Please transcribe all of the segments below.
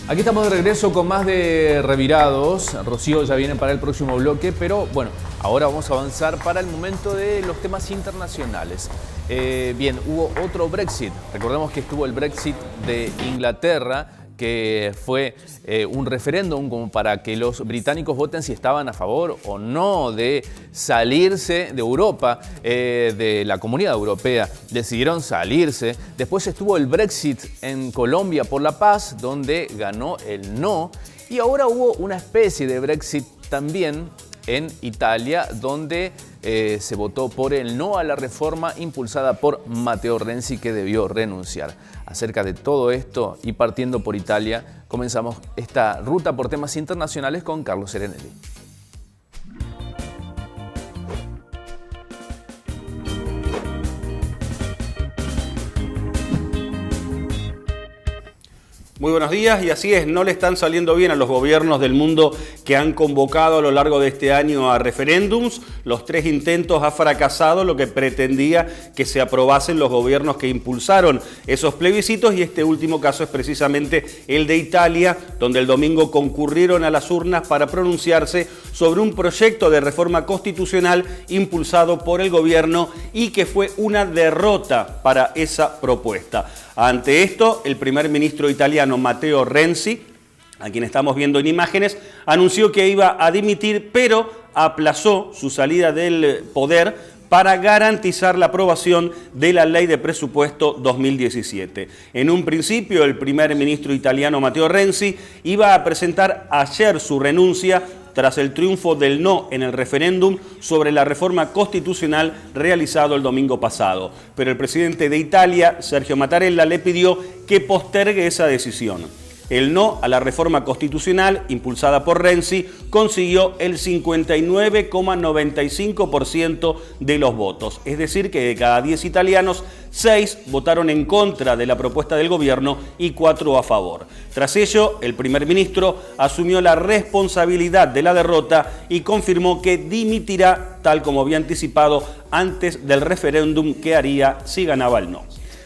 Aquí estamos de regreso con más de Revirados. Rocío ya viene para el próximo bloque, pero bueno, ahora vamos a avanzar para el momento de los temas internacionales. Bien, hubo otro Brexit. Recordemos que estuvo el Brexit de Inglaterra, que fue un referéndum como para que los británicos voten si estaban a favor o no de salirse de Europa, de la Comunidad Europea. Decidieron salirse. Después estuvo el Brexit en Colombia por la paz, donde ganó el no. Y ahora hubo una especie de Brexit también en Italia, donde se votó por el no a la reforma impulsada por Matteo Renzi, que debió renunciar. Acerca de todo esto y partiendo por Italia, comenzamos esta ruta por temas internacionales con Carlos Serenelli. Muy buenos días, y así es, no le están saliendo bien a los gobiernos del mundo que han convocado a lo largo de este año a referéndums. Los 3 intentos ha fracasado lo que pretendía que se aprobasen los gobiernos que impulsaron esos plebiscitos, y este último caso es precisamente el de Italia, donde el domingo concurrieron a las urnas para pronunciarse sobre un proyecto de reforma constitucional impulsado por el gobierno y que fue una derrota para esa propuesta. Ante esto, el primer ministro italiano Matteo Renzi, a quien estamos viendo en imágenes, anunció que iba a dimitir, pero aplazó su salida del poder para garantizar la aprobación de la Ley de Presupuesto 2017. En un principio, el primer ministro italiano Matteo Renzi iba a presentar ayer su renuncia tras el triunfo del no en el referéndum sobre la reforma constitucional realizado el domingo pasado. Pero el presidente de Italia, Sergio Mattarella, le pidió que postergue esa decisión. El no a la reforma constitucional impulsada por Renzi consiguió el 59,95% de los votos. Es decir, que de cada 10 italianos, 6 votaron en contra de la propuesta del gobierno y 4 a favor. Tras ello, el primer ministro asumió la responsabilidad de la derrota y confirmó que dimitirá, tal como había anticipado antes del referéndum que haría si ganaba el no.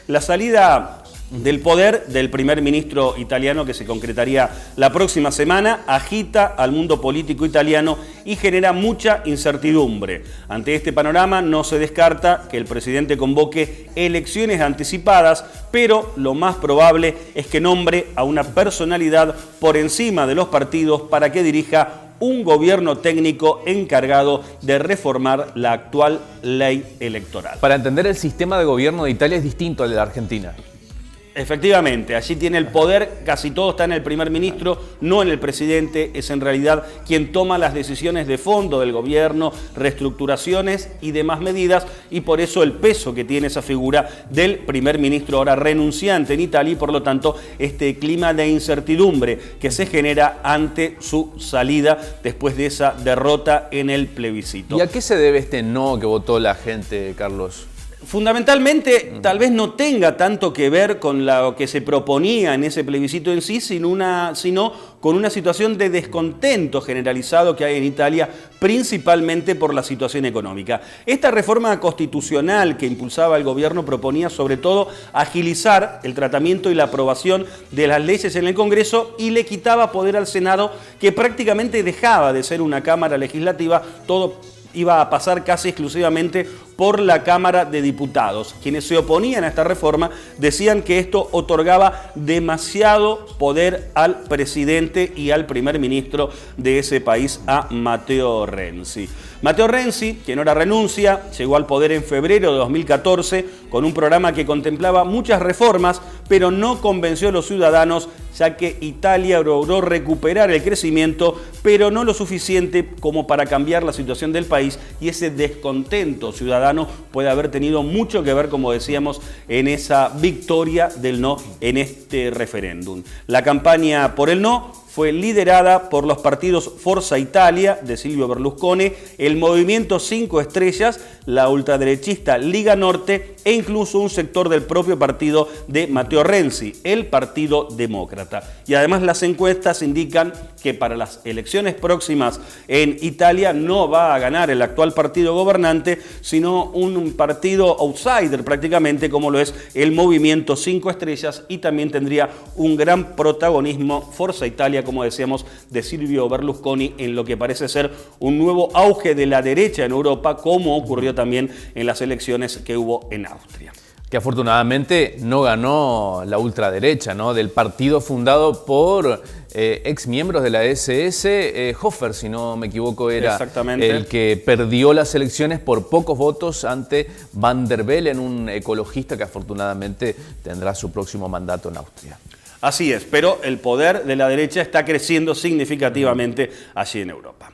La salida del poder del primer ministro italiano, que se concretaría la próxima semana, agita al mundo político italiano y genera mucha incertidumbre. Ante este panorama no se descarta que el presidente convoque elecciones anticipadas, pero lo más probable es que nombre a una personalidad por encima de los partidos para que dirija un gobierno técnico encargado de reformar la actual ley electoral. Para entender, el sistema de gobierno de Italia es distinto al de la Argentina. Efectivamente, allí tiene el poder, casi todo está en el primer ministro, no en el presidente. Es en realidad quien toma las decisiones de fondo del gobierno, reestructuraciones y demás medidas, y por eso el peso que tiene esa figura del primer ministro ahora renunciante en Italia, y por lo tanto este clima de incertidumbre que se genera ante su salida después de esa derrota en el plebiscito. ¿Y a qué se debe este no que votó la gente, Carlos? Fundamentalmente, tal vez no tenga tanto que ver con lo que se proponía en ese plebiscito en sí, sino con una situación de descontento generalizado que hay en Italia, principalmente por la situación económica. Esta reforma constitucional que impulsaba el gobierno proponía sobre todo agilizar el tratamiento y la aprobación de las leyes en el Congreso, y le quitaba poder al Senado, que prácticamente dejaba de ser una cámara legislativa. Todo iba a pasar casi exclusivamente por la Cámara de Diputados. Quienes se oponían a esta reforma decían que esto otorgaba demasiado poder al presidente y al primer ministro de ese país, a Matteo Renzi. Matteo Renzi, quien ahora renuncia, llegó al poder en febrero de 2014 con un programa que contemplaba muchas reformas, pero no convenció a los ciudadanos, ya que Italia logró recuperar el crecimiento, pero no lo suficiente como para cambiar la situación del país, y ese descontento ciudadano puede haber tenido mucho que ver, como decíamos, en esa victoria del no en este referéndum. La campaña por el no fue liderada por los partidos Forza Italia de Silvio Berlusconi, el Movimiento 5 Estrellas, la ultraderechista Liga Norte e incluso un sector del propio partido de Matteo Renzi, el Partido Demócrata. Y además las encuestas indican que para las elecciones próximas en Italia no va a ganar el actual partido gobernante, sino un partido outsider prácticamente, como lo es el Movimiento 5 Estrellas, y también tendría un gran protagonismo Forza Italia, como decíamos, de Silvio Berlusconi, en lo que parece ser un nuevo auge de la derecha en Europa, como ocurrió también en las elecciones que hubo en Austria. Que afortunadamente no ganó la ultraderecha, ¿no? Del partido fundado por ex miembros de la SS, Hofer, si no me equivoco, era el que perdió las elecciones por pocos votos ante Van der Bellen, un ecologista que afortunadamente tendrá su próximo mandato en Austria. Así es, pero el poder de la derecha está creciendo significativamente allí en Europa.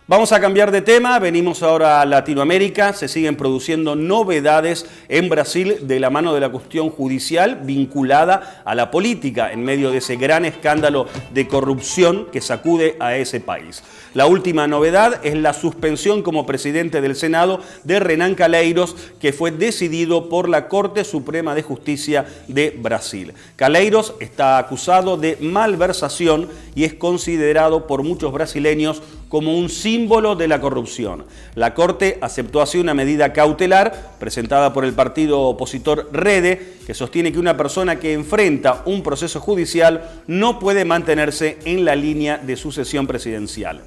Vamos a cambiar de tema, venimos ahora a Latinoamérica. Se siguen produciendo novedades en Brasil de la mano de la cuestión judicial vinculada a la política en medio de ese gran escándalo de corrupción que sacude a ese país. La última novedad es la suspensión como presidente del Senado de Renan Calheiros, que fue decidido por la Corte Suprema de Justicia de Brasil. Calheiros está acusado de malversación y es considerado por muchos brasileños como un símbolo de la corrupción. La Corte aceptó así una medida cautelar presentada por el partido opositor Rede, que sostiene que una persona que enfrenta un proceso judicial no puede mantenerse en la línea de sucesión presidencial.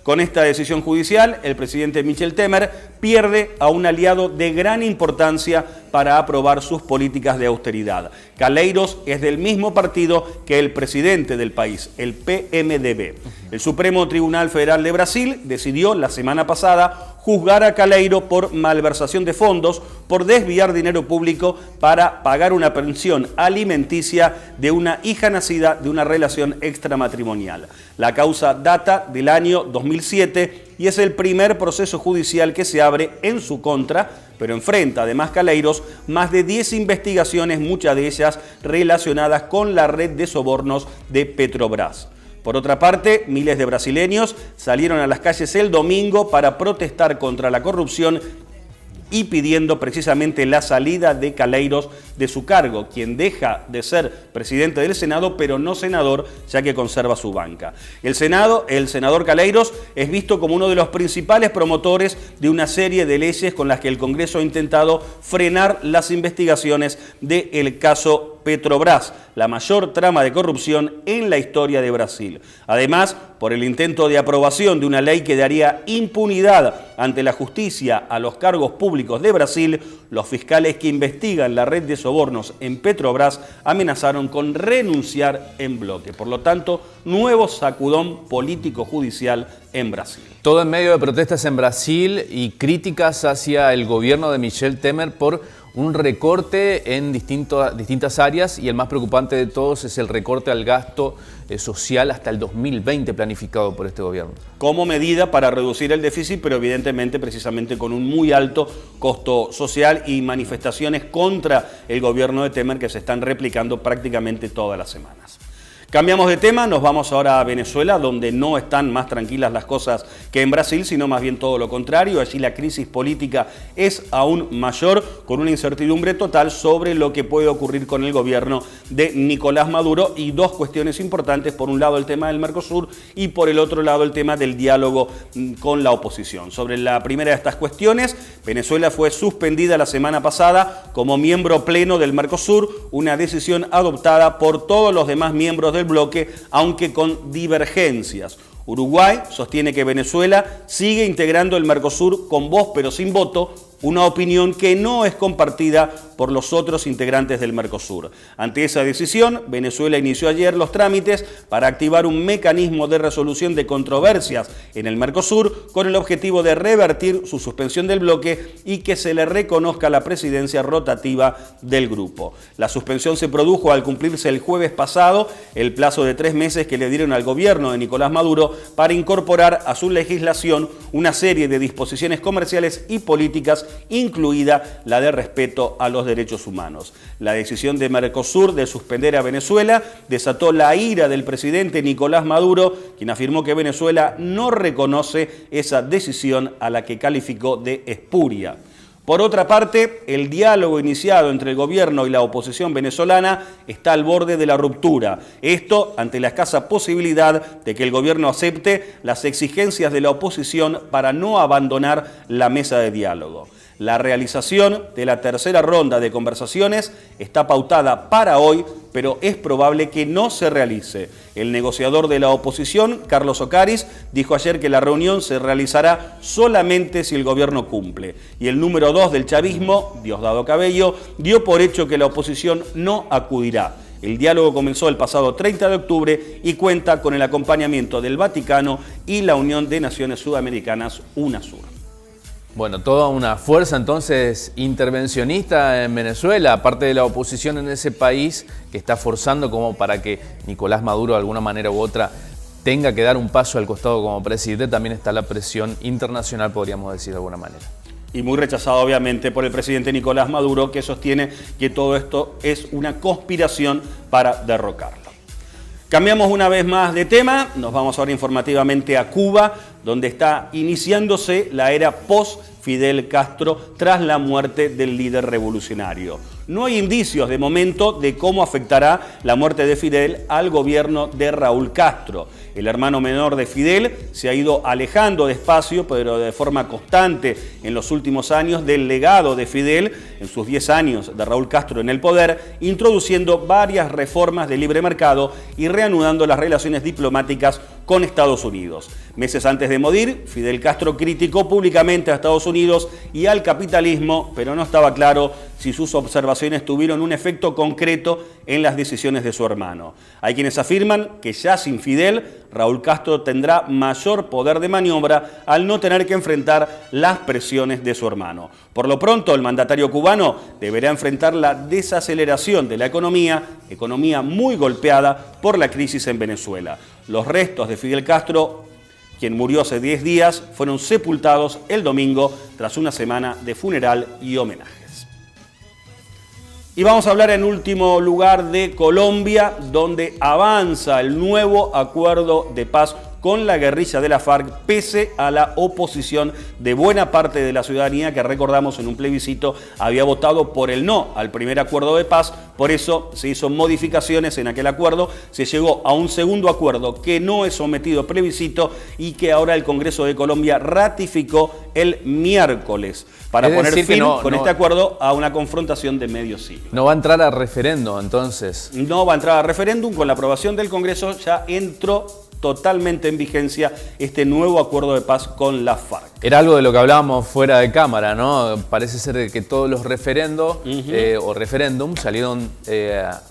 Con esta decisión judicial, el presidente Michel Temer pierde a un aliado de gran importancia para aprobar sus políticas de austeridad. Calheiros es del mismo partido que el presidente del país, el PMDB. El Supremo Tribunal Federal de Brasil decidió la semana pasada juzgar a Calheiros por malversación de fondos, por desviar dinero público para pagar una pensión alimenticia de una hija nacida de una relación extramatrimonial. La causa data del año 2007 y es el primer proceso judicial que se abre en su contra, pero enfrenta además Calheiros más de 10 investigaciones, muchas de ellas relacionadas con la red de sobornos de Petrobras. Por otra parte, miles de brasileños salieron a las calles el domingo para protestar contra la corrupción y pidiendo precisamente la salida de Calheiros de su cargo, quien deja de ser presidente del Senado, pero no senador, ya que conserva su banca. El senador Calheiros es visto como uno de los principales promotores de una serie de leyes con las que el Congreso ha intentado frenar las investigaciones del caso Petrobras, la mayor trama de corrupción en la historia de Brasil. Además, por el intento de aprobación de una ley que daría impunidad ante la justicia a los cargos públicos de Brasil, los fiscales que investigan la red de sobornos en Petrobras amenazaron con renunciar en bloque. Por lo tanto, nuevo sacudón político-judicial en Brasil. Todo en medio de protestas en Brasil y críticas hacia el gobierno de Michel Temer por un recorte en distintas áreas, y el más preocupante de todos es el recorte al gasto social hasta el 2020 planificado por este gobierno. Como medida para reducir el déficit, pero evidentemente precisamente con un muy alto costo social y manifestaciones contra el gobierno de Temer que se están replicando prácticamente todas las semanas. Cambiamos de tema, nos vamos ahora a Venezuela, donde no están más tranquilas las cosas que en Brasil, sino más bien todo lo contrario. Allí la crisis política es aún mayor, con una incertidumbre total sobre lo que puede ocurrir con el gobierno de Nicolás Maduro, y dos cuestiones importantes: por un lado el tema del Mercosur y por el otro lado el tema del diálogo con la oposición. Sobre la primera de estas cuestiones, Venezuela fue suspendida la semana pasada como miembro pleno del Mercosur, una decisión adoptada por todos los demás miembros del bloque, aunque con divergencias. Uruguay sostiene que Venezuela sigue integrando el Mercosur con voz pero sin voto, una opinión que no es compartida por los otros integrantes del Mercosur. Ante esa decisión, Venezuela inició ayer los trámites para activar un mecanismo de resolución de controversias en el Mercosur, con el objetivo de revertir su suspensión del bloque y que se le reconozca la presidencia rotativa del grupo. La suspensión se produjo al cumplirse el jueves pasado el plazo de 3 meses que le dieron al gobierno de Nicolás Maduro para incorporar a su legislación una serie de disposiciones comerciales y políticas, incluida la de respeto a los derechos humanos. La decisión de Mercosur de suspender a Venezuela desató la ira del presidente Nicolás Maduro, quien afirmó que Venezuela no reconoce esa decisión, a la que calificó de espuria. Por otra parte, el diálogo iniciado entre el gobierno y la oposición venezolana está al borde de la ruptura. Esto ante la escasa posibilidad de que el gobierno acepte las exigencias de la oposición para no abandonar la mesa de diálogo. La realización de la tercera ronda de conversaciones está pautada para hoy, pero es probable que no se realice. El negociador de la oposición, Carlos Ocaris, dijo ayer que la reunión se realizará solamente si el gobierno cumple. Y el número 2 del chavismo, Diosdado Cabello, dio por hecho que la oposición no acudirá. El diálogo comenzó el pasado 30 de octubre y cuenta con el acompañamiento del Vaticano y la Unión de Naciones Sudamericanas, UNASUR. Bueno, toda una fuerza entonces intervencionista en Venezuela, aparte de la oposición en ese país que está forzando como para que Nicolás Maduro de alguna manera u otra tenga que dar un paso al costado como presidente, también está la presión internacional, podríamos decir de alguna manera. Y muy rechazado obviamente por el presidente Nicolás Maduro, que sostiene que todo esto es una conspiración para derrocarlo. Cambiamos una vez más de tema, nos vamos ahora informativamente a Cuba, donde está iniciándose la era post-Fidel Castro tras la muerte del líder revolucionario. No hay indicios de momento de cómo afectará la muerte de Fidel al gobierno de Raúl Castro. El hermano menor de Fidel se ha ido alejando despacio, pero de forma constante en los últimos años del legado de Fidel en sus 10 años de Raúl Castro en el poder, introduciendo varias reformas de libre mercado y reanudando las relaciones diplomáticas con Estados Unidos. Meses antes de morir, Fidel Castro criticó públicamente a Estados Unidos y al capitalismo, pero no estaba claro si sus observaciones tuvieron un efecto concreto en las decisiones de su hermano. Hay quienes afirman que ya sin Fidel, Raúl Castro tendrá mayor poder de maniobra al no tener que enfrentar las presiones de su hermano. Por lo pronto, el mandatario cubano deberá enfrentar la desaceleración de la economía muy golpeada por la crisis en Venezuela. Los restos de Fidel Castro, quien murió hace 10 días, fueron sepultados el domingo tras una semana de funeral y homenajes. Y vamos a hablar en último lugar de Colombia, donde avanza el nuevo acuerdo de paz con la guerrilla de la FARC, pese a la oposición de buena parte de la ciudadanía que, recordamos, en un plebiscito había votado por el no al primer acuerdo de paz. Por eso se hizo modificaciones en aquel acuerdo, se llegó a un segundo acuerdo que no es sometido a plebiscito y que ahora el Congreso de Colombia ratificó el miércoles para poner fin con este acuerdo a una confrontación de medio siglo. No va a entrar a referendo, entonces. No va a entrar a referéndum. Con la aprobación del Congreso ya entró totalmente en vigencia este nuevo acuerdo de paz con la FARC. Era algo de lo que hablábamos fuera de cámara, ¿no? Parece ser que todos los referendos o referéndums salieron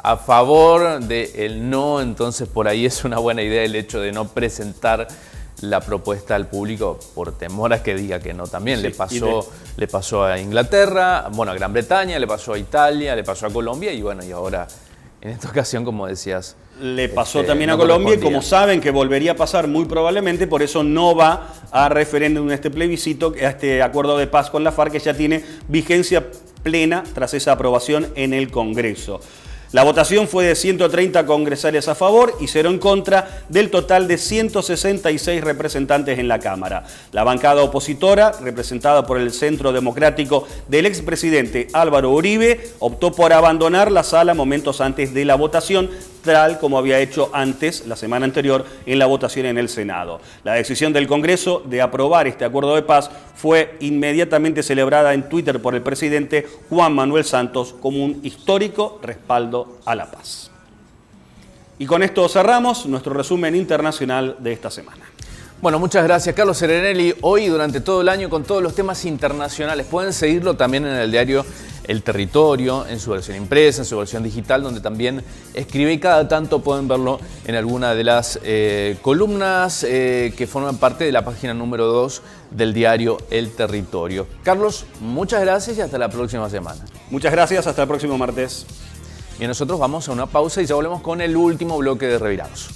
a favor del no, entonces por ahí es una buena idea el hecho de no presentar la propuesta al público por temor a que diga que no también. Sí, le pasó a Inglaterra, bueno, a Gran Bretaña, le pasó a Italia, le pasó a Colombia y bueno, y ahora en esta ocasión, como decías, le pasó también a Colombia y como saben que volvería a pasar muy probablemente, por eso no va a referéndum este plebiscito, a este acuerdo de paz con la FARC, que ya tiene vigencia plena tras esa aprobación en el Congreso. La votación fue de 130 congresales a favor y 0 en contra del total de 166 representantes en la Cámara. La bancada opositora, representada por el Centro Democrático del expresidente Álvaro Uribe, optó por abandonar la sala momentos antes de la votación, tal como había hecho antes, la semana anterior, en la votación en el Senado. La decisión del Congreso de aprobar este acuerdo de paz fue inmediatamente celebrada en Twitter por el presidente Juan Manuel Santos como un histórico respaldo a la paz. Y con esto cerramos nuestro resumen internacional de esta semana. Bueno, muchas gracias, Carlos Serenelli. Hoy durante todo el año con todos los temas internacionales. Pueden seguirlo también en el diario El Territorio, en su versión impresa, en su versión digital, donde también escribe y cada tanto pueden verlo en alguna de las columnas que forman parte de la página número 2 del diario El Territorio. Carlos, muchas gracias y hasta la próxima semana. Muchas gracias, hasta el próximo martes. Y nosotros vamos a una pausa y ya volvemos con el último bloque de Revirados.